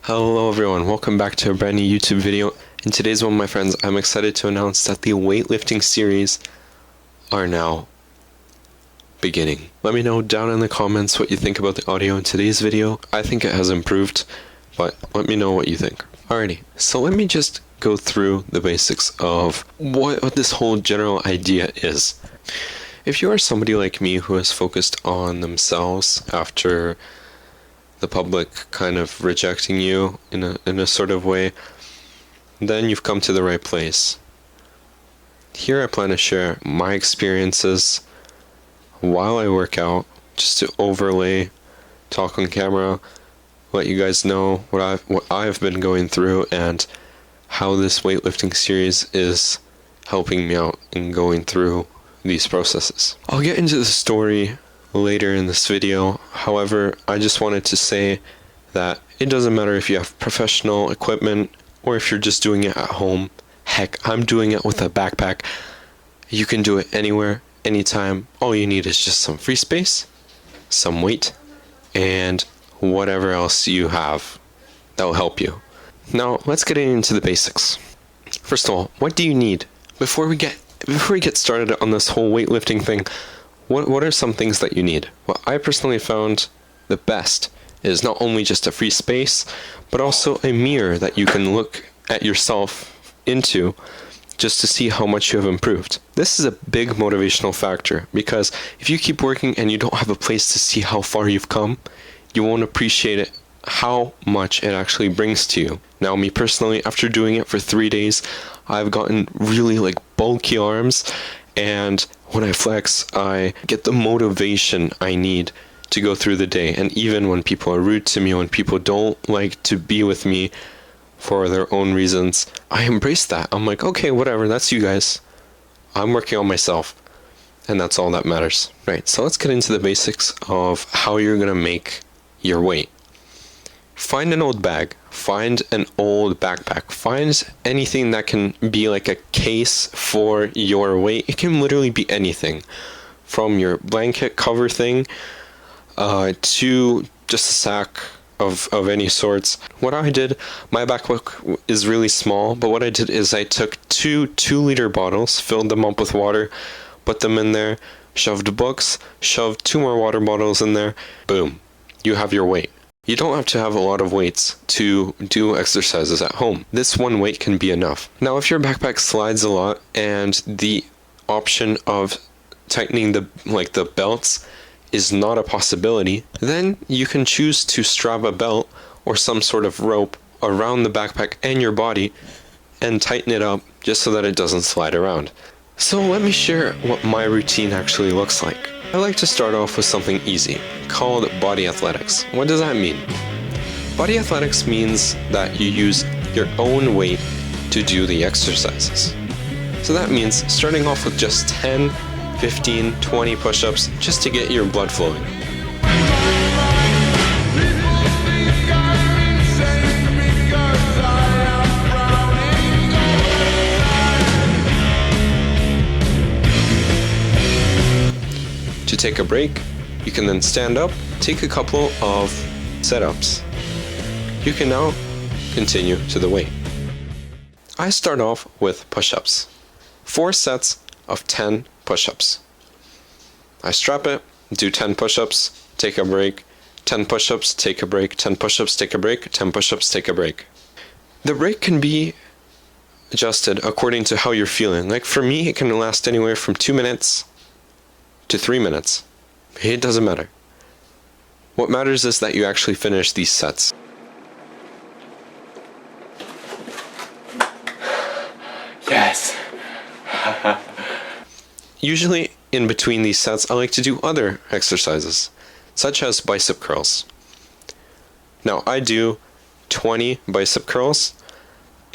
Hello everyone, welcome back to a brand new YouTube video. In today's one, my friends, I'm excited to announce that the weightlifting series are now beginning. Let me know down in the comments what you think about the audio in today's video. I think it has improved, but let me know what you think. Alrighty, so let me just go through the basics of what this whole general idea is. If you are somebody like me who is focused on themselves after the public kind of rejecting you in a sort of way, then you've come to the right place. Here I plan to share my experiences while I work out, just to overlay, talk on camera, let you guys know what I've been going through and how this weightlifting series is helping me out in going through these processes. I'll get into the story later in this video. However, I just wanted to say that it doesn't matter if you have professional equipment or if you're just doing it at home. Heck, I'm doing it with a backpack. You can do it anywhere, anytime. All you need is just some free space, some weight, and whatever else you have that will help you. Now, let's get into the basics. First of all, what do you need? Before we get started on this whole weightlifting thing, what are some things that you need? Well, I personally found the best is not only just a free space, but also a mirror that you can look at yourself into just to see how much you have improved. This is a big motivational factor because if you keep working and you don't have a place to see how far you've come, you won't appreciate it, how much it actually brings to you. Now, me personally, after doing it for 3 days, I've gotten really bulky arms, and when I flex, I get the motivation I need to go through the day. And even when people are rude to me, when people don't like to be with me for their own reasons, I embrace that. I'm like, okay, whatever, that's you guys. I'm working on myself, and that's all that matters. Right, so let's get into the basics of how you're gonna make your weight. Find an old bag, find an old backpack, find anything that can be like a case for your weight. It can literally be anything, from your blanket cover thing to just a sack of any sorts. What I did, my backpack is really small, but what I did is I took two 2-liter bottles, filled them up with water, put them in there, shoved books, shoved 2 more water bottles in there, boom, you have your weight. You don't have to have a lot of weights to do exercises at home. This one weight can be enough. Now, if your backpack slides a lot and the option of tightening the belts is not a possibility, then you can choose to strap a belt or some sort of rope around the backpack and your body and tighten it up just so that it doesn't slide around. So let me share what my routine actually looks like. I like to start off with something easy, called body athletics. What does that mean? Body athletics means that you use your own weight to do the exercises. So that means starting off with just 10, 15, 20 push-ups just to get your blood flowing. To take a break, you can then stand up, take a couple of sit-ups. You can now continue to the weight. I start off with push-ups. 4 sets of 10 push-ups. I strap it, do 10 push-ups, take a break, 10 push-ups, take a break, 10 push-ups, take a break, 10 push-ups, take a break. The break can be adjusted according to how you're feeling. Like for me, it can last anywhere from 2 minutes to 3 minutes. It doesn't matter. What matters is that you actually finish these sets. Yes. Usually in between these sets, I like to do other exercises, such as bicep curls. Now I do 20 bicep curls,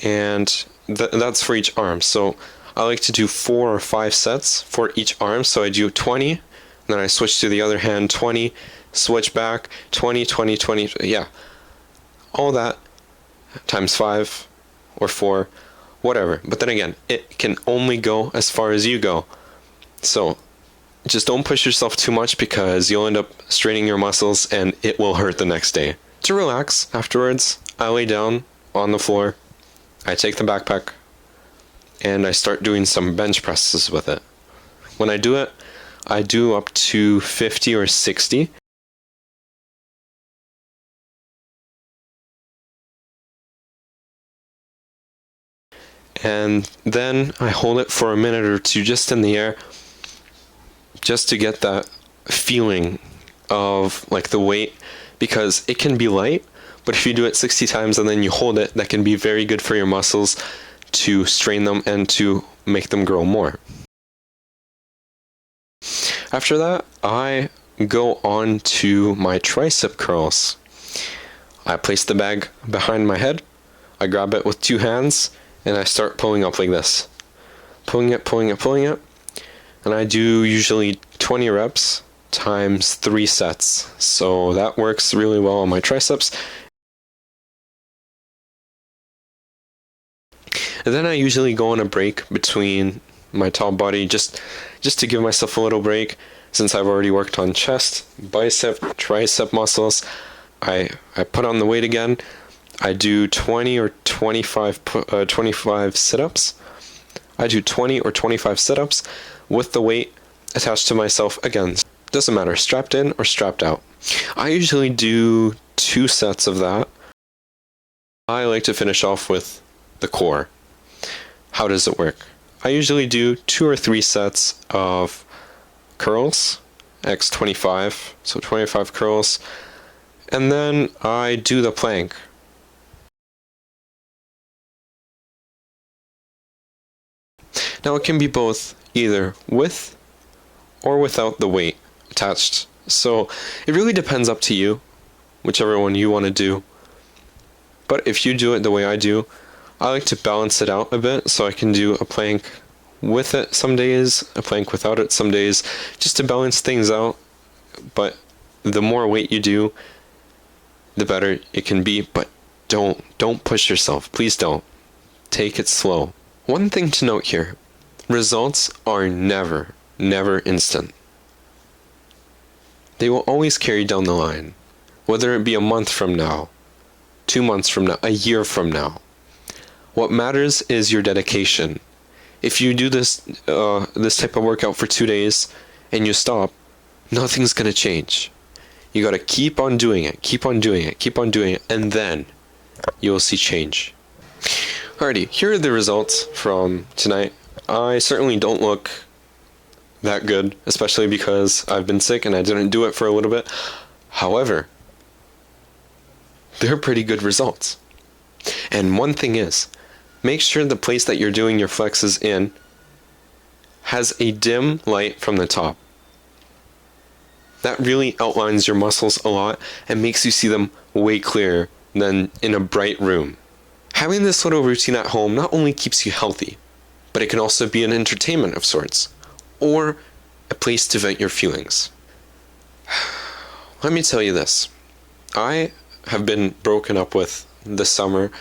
and that's for each arm. So I like to do 4 or 5 sets for each arm. So I do 20, then I switch to the other hand, 20, switch back, 20, 20, 20, yeah. All that times 5 or 4, whatever. But then again, it can only go as far as you go. So just don't push yourself too much because you'll end up straining your muscles and it will hurt the next day. To relax afterwards, I lay down on the floor, I take the backpack, and I start doing some bench presses with it. When I do it, I do up to 50 or 60. And then I hold it for a minute or two just in the air, just to get that feeling of like the weight, because it can be light, but if you do it 60 times and then you hold it, that can be very good for your muscles to strain them and to make them grow more. After that, I go on to my tricep curls. I place the bag behind my head, I grab it with two hands, and I start pulling up like this. Pulling it, pulling it, pulling it. And I do usually 20 reps times 3 sets. So that works really well on my triceps. And then I usually go on a break between my top body just to give myself a little break, since I've already worked on chest, bicep, tricep muscles. I put on the weight again. I do 20 or 25 sit-ups. I do 20 or 25 sit-ups with the weight attached to myself again. Doesn't matter, strapped in or strapped out. I usually do 2 sets of that. I like to finish off with the core. How does it work? I usually do 2 or 3 sets of curls, x25, so 25 curls, and then I do the plank. Now it can be both, either with or without the weight attached. So it really depends up to you, whichever one you want to do. But if you do it the way I do, I like to balance it out a bit, so I can do a plank with it some days, a plank without it some days, just to balance things out. But the more weight you do, the better it can be. But don't push yourself. Please don't. Take it slow. One thing to note here, results are never instant. They will always carry down the line, whether it be a month from now, 2 months from now, a year from now. What matters is your dedication. If you do this type of workout for 2 days and you stop, nothing's gonna change. You gotta keep on doing it, keep on doing it, keep on doing it, and then you'll see change. Alrighty, here are the results from tonight. I certainly don't look that good, especially because I've been sick and I didn't do it for a little bit. However, they're pretty good results. And one thing is, make sure the place that you're doing your flexes in has a dim light from the top. That really outlines your muscles a lot and makes you see them way clearer than in a bright room. Having this little routine at home not only keeps you healthy, but it can also be an entertainment of sorts, or a place to vent your feelings. Let me tell you this. I have been broken up with this summer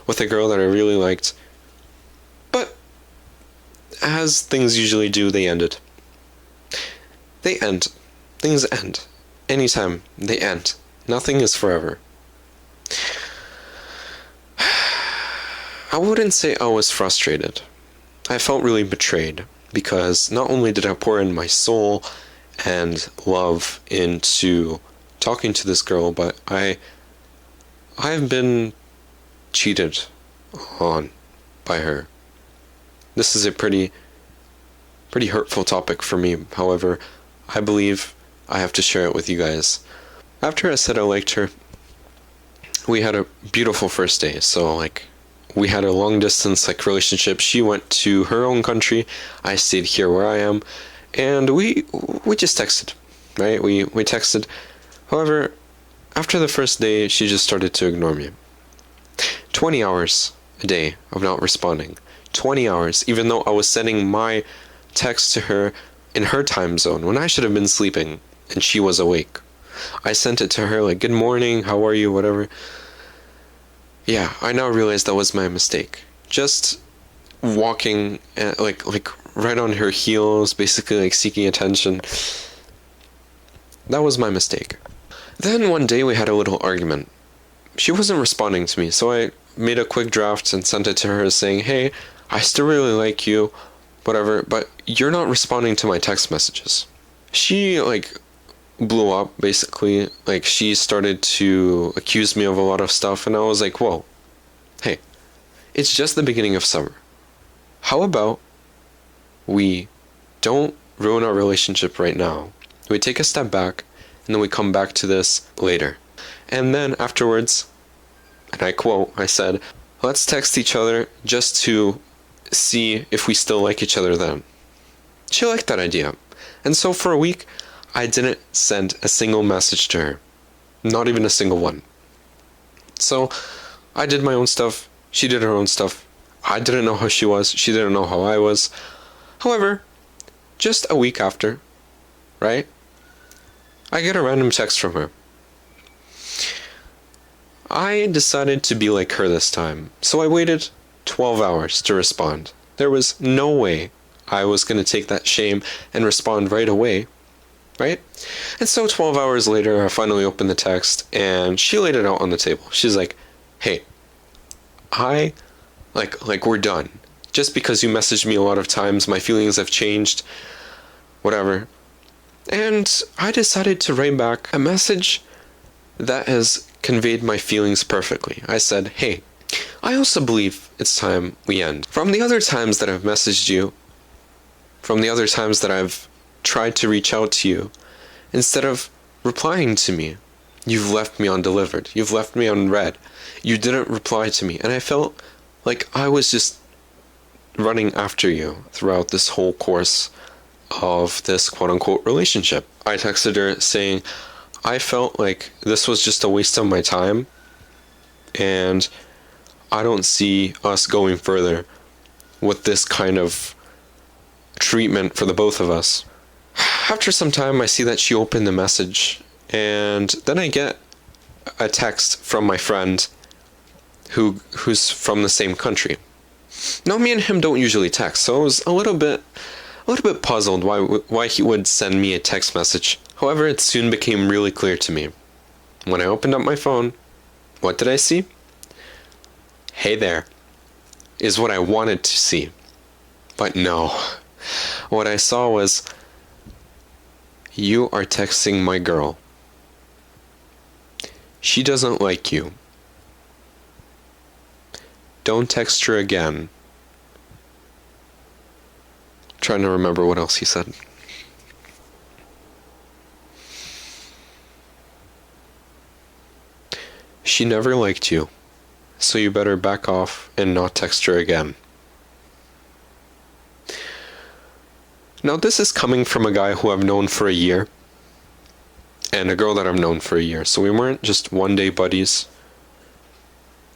with a girl that I really liked, but as things usually do, they ended. They end. Things end. Anytime they end. Nothing is forever. I wouldn't say I was frustrated. I felt really betrayed, because not only did I pour in my soul and love into talking to this girl, but I've been cheated on by her. This is a pretty hurtful topic for me. However, I believe I have to share it with you guys. After I said I liked her, we had a beautiful first day. So we had a long distance relationship. She went to her own country, I stayed here where I am, and we just texted, right? We texted. However, after the first day, she just started to ignore me. 20 hours a day of not responding. 20 hours, even though I was sending my text to her in her time zone when I should have been sleeping and she was awake. I sent it to her good morning, how are you, whatever. Yeah, I now realize that was my mistake. Just walking right on her heels, basically seeking attention. That was my mistake. Then one day we had a little argument. she wasn't responding to me. So I made a quick draft and sent it to her saying, hey, I still really like you, whatever, but you're not responding to my text messages. She, like, blew up, basically. Like, she started to accuse me of a lot of stuff, and I was like, whoa, hey, it's just the beginning of summer. How about we don't ruin our relationship right now? We take a step back, and then we come back to this later. And then afterwards, and I quote, I said, let's text each other just to see if we still like each other then. She liked that idea. And so for a week, I didn't send a single message to her. Not even a single one. So I did my own stuff. She did her own stuff. I didn't know how she was. She didn't know how I was. However, just a week after, right, I get a random text from her. I decided to be like her this time, so I waited 12 hours to respond. There was no way I was going to take that shame and respond right away, right? And so 12 hours later, I finally opened the text, and she laid it out on the table. She's like, hey, we're done. Just because you messaged me a lot of times, my feelings have changed, whatever. And I decided to write back a message that has conveyed my feelings perfectly. I said, hey, I also believe it's time we end. From the other times that I've messaged you, from the other times that I've tried to reach out to you, instead of replying to me, you've left me undelivered. You've left me unread. You didn't reply to me. And I felt like I was just running after you throughout this whole course of this quote-unquote relationship. I texted her saying, I felt like this was just a waste of my time, and I don't see us going further with this kind of treatment for the both of us. After some time, I see that she opened the message, and then I get a text from my friend who's from the same country. Now, me and him don't usually text, so I was a little bit puzzled why he would send me a text message. However, it soon became really clear to me. When I opened up my phone, what did I see? Hey there, is what I wanted to see. But no. What I saw was, you are texting my girl. She doesn't like you. Don't text her again. Trying to remember what else he said. She never liked you, so you better back off and not text her again. Now, this is coming from a guy who I've known for a year, and a girl that I've known for a year, so we weren't just one-day buddies.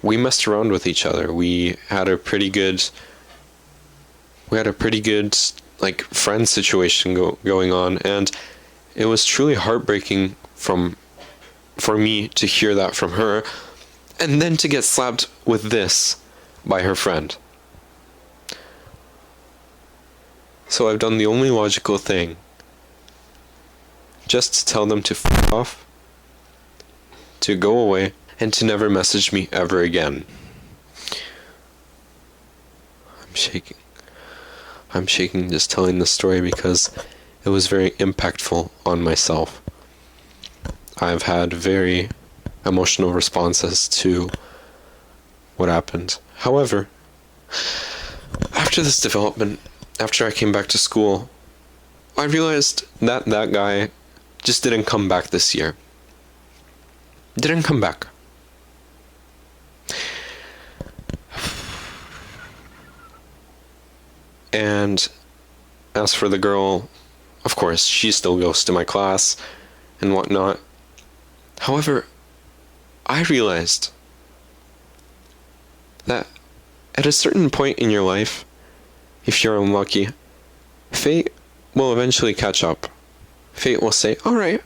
We messed around with each other. We had a pretty good like friend situation going on, and it was truly heartbreaking for me to hear that from her, and then to get slapped with this by her friend. So I've done the only logical thing, just to tell them to f*** off, to go away, and to never message me ever again. I'm shaking just telling this story because it was very impactful on myself. I've had very emotional responses to what happened. However, after this development, after I came back to school, I realized that that guy just didn't come back this year. Didn't come back. And as for the girl, of course, she still goes to my class and whatnot. However, I realized that at a certain point in your life, if you're unlucky, fate will eventually catch up. Fate will say, alright,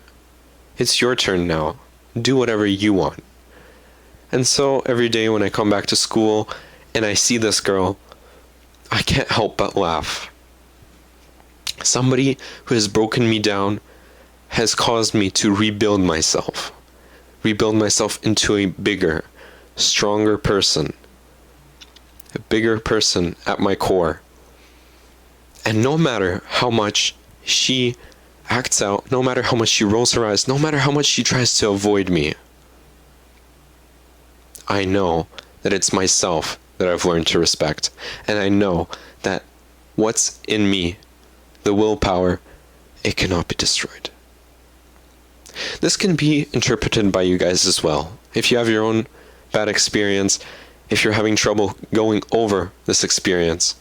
it's your turn now. Do whatever you want. And so every day when I come back to school and I see this girl, I can't help but laugh. Somebody who has broken me down has caused me to rebuild myself. rebuild myself into a bigger, stronger person. A bigger person at my core. And no matter how much she acts out, no matter how much she rolls her eyes, no matter how much she tries to avoid me, I know that it's myself that I've learned to respect. And I know that what's in me, the willpower, it cannot be destroyed. This can be interpreted by you guys as well. If you have your own bad experience, if you're having trouble going over this experience,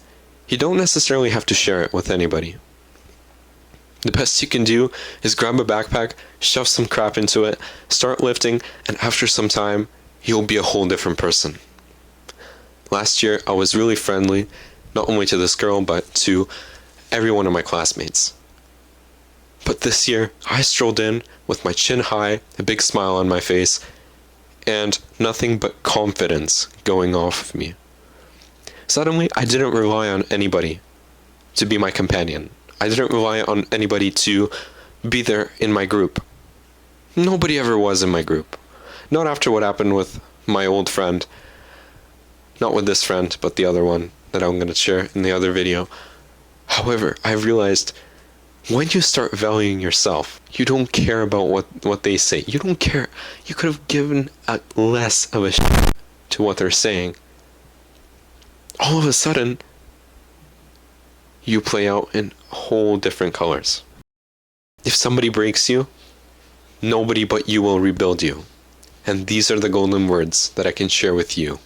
you don't necessarily have to share it with anybody. The best you can do is grab a backpack, shove some crap into it, start lifting, and after some time, you'll be a whole different person. Last year, I was really friendly, not only to this girl, but to every one of my classmates. But this year, I strolled in with my chin high, a big smile on my face, and nothing but confidence going off of me. Suddenly, I didn't rely on anybody to be my companion. I didn't rely on anybody to be there in my group. Nobody ever was in my group. Not after what happened with my old friend. Not with this friend, but the other one that I'm going to share in the other video. However, I realized when you start valuing yourself, you don't care about what they say. You don't care. You could have given a less of a shit to what they're saying. All of a sudden, you play out in whole different colors. If somebody breaks you, nobody but you will rebuild you. And these are the golden words that I can share with you.